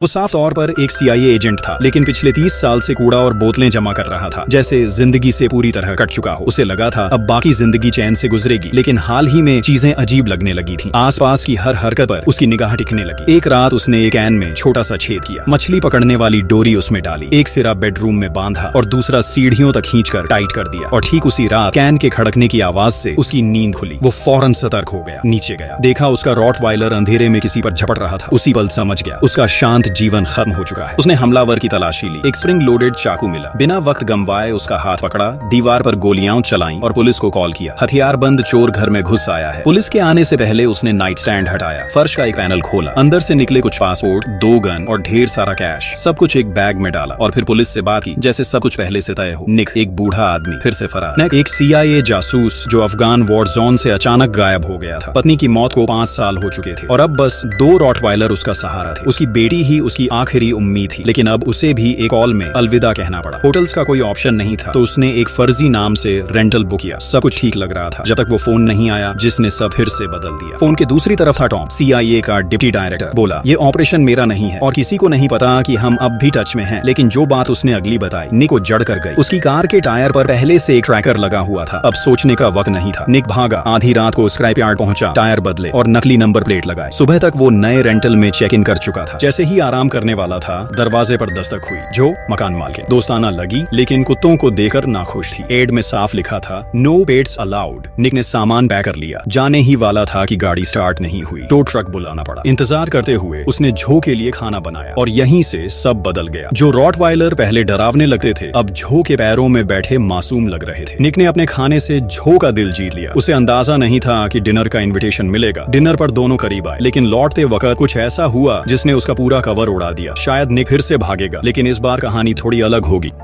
वो साफ तौर पर एक CIA एजेंट था, लेकिन पिछले 30 साल से कूड़ा और बोतलें जमा कर रहा था, जैसे जिंदगी से पूरी तरह कट चुका हो। उसे लगा था अब बाकी जिंदगी चैन से गुजरेगी, लेकिन हाल ही में चीजें अजीब लगने लगी थीं। आसपास की हर हरकत पर उसकी निगाह टिकने लगी। एक रात उसने एक कैन में छोटा सा छेद किया, मछली पकड़ने वाली डोरी उसमें डाली, एक सिरा बेडरूम में बांधा और दूसरा सीढ़ियों तक खींचकर टाइट कर दिया। और ठीक उसी रात कैन के खड़कने की आवाज से उसकी नींद खुली। वो फौरन सतर्क हो गया, नीचे गया, देखा उसका रॉटवाइलर अंधेरे में किसी पर झपट रहा था। उसी पल समझ गया उसका शांत जीवन खत्म हो चुका है। उसने हमलावर की तलाशी ली। एक स्प्रिंग लोडेड चाकू मिला। बिना वक्त गंवाए उसका हाथ पकड़ा, दीवार पर गोलियां चलाईं और पुलिस को कॉल किया। हथियारबंद चोर घर में घुस आया है। पुलिस के आने से पहले उसने नाइट स्टैंड हटाया, फर्श का एक पैनल खोला, अंदर से निकले कुछ पासपोर्ट, 2 गन और ढेर सारा कैश, सब कुछ एक बैग में डाला और फिर पुलिस से बात की जैसे सब कुछ पहले से तय हो। निक, एक बूढ़ा आदमी, फिर से फरार। निक एक CIA जासूस जो अफगान वॉर जोन से अचानक गायब हो गया था। पत्नी की मौत को 5 साल हो चुके थे और अब बस 2 रॉटवाइलर उसका सहारा थे। उसकी बेटी ही उसकी आखिरी उम्मीद थी, लेकिन अब उसे भी एक कॉल में अलविदा कहना पड़ा। होटल्स का कोई ऑप्शन नहीं था, तो उसने एक फर्जी नाम से रेंटल बुक किया। सब कुछ ठीक लग रहा था जब तक वो फोन नहीं आया जिसने सब फिर से बदल दिया। फोन के दूसरी तरफ था टॉम, CIA का डिप्टी डायरेक्टर। बोला, ये ऑपरेशन मेरा नहीं है और किसी को नहीं पता कि हम अब भी टच में हैं। लेकिन जो बात उसने अगली बताई निक को जड़ कर गई। उसकी कार के टायर पर पहले से एक ट्रैकर लगा हुआ था। अब सोचने का वक्त नहीं था। निक भागा, आधी रात को स्क्रैप यार्ड पहुंचा, टायर बदले और नकली नंबर प्लेट लगाए। सुबह तक वो नए रेंटल में चेक इन कर चुका था। जैसे ही आराम करने वाला था, दरवाजे पर दस्तक हुई। जो मकान मालिक दोस्ताना लगी, लेकिन कुत्तों को देखकर नाखुश थी। एड में साफ लिखा था, नो पेट्स अलाउड। निक ने सामान पैक कर लिया, जाने ही वाला था कि गाड़ी स्टार्ट नहीं हुई। टो ट्रक बुलाना पड़ा। इंतजार करते हुए उसने जो के लिए खाना बनाया और यहीं से सब बदल गया। जो रॉटवाइलर पहले डरावने लगते थे, अब जो के पैरों में बैठे मासूम लग रहे थे। निक ने अपने खाने से जो का दिल जीत लिया। उसे अंदाजा नहीं था कि डिनर का इन्विटेशन मिलेगा। डिनर पर दोनों करीब आए, लेकिन लौटते वक्त कुछ ऐसा हुआ जिसने उसका पूरा कवर उड़ा दिया। शायद निक फिर से भागेगा, लेकिन इस बार कहानी थोड़ी अलग होगी।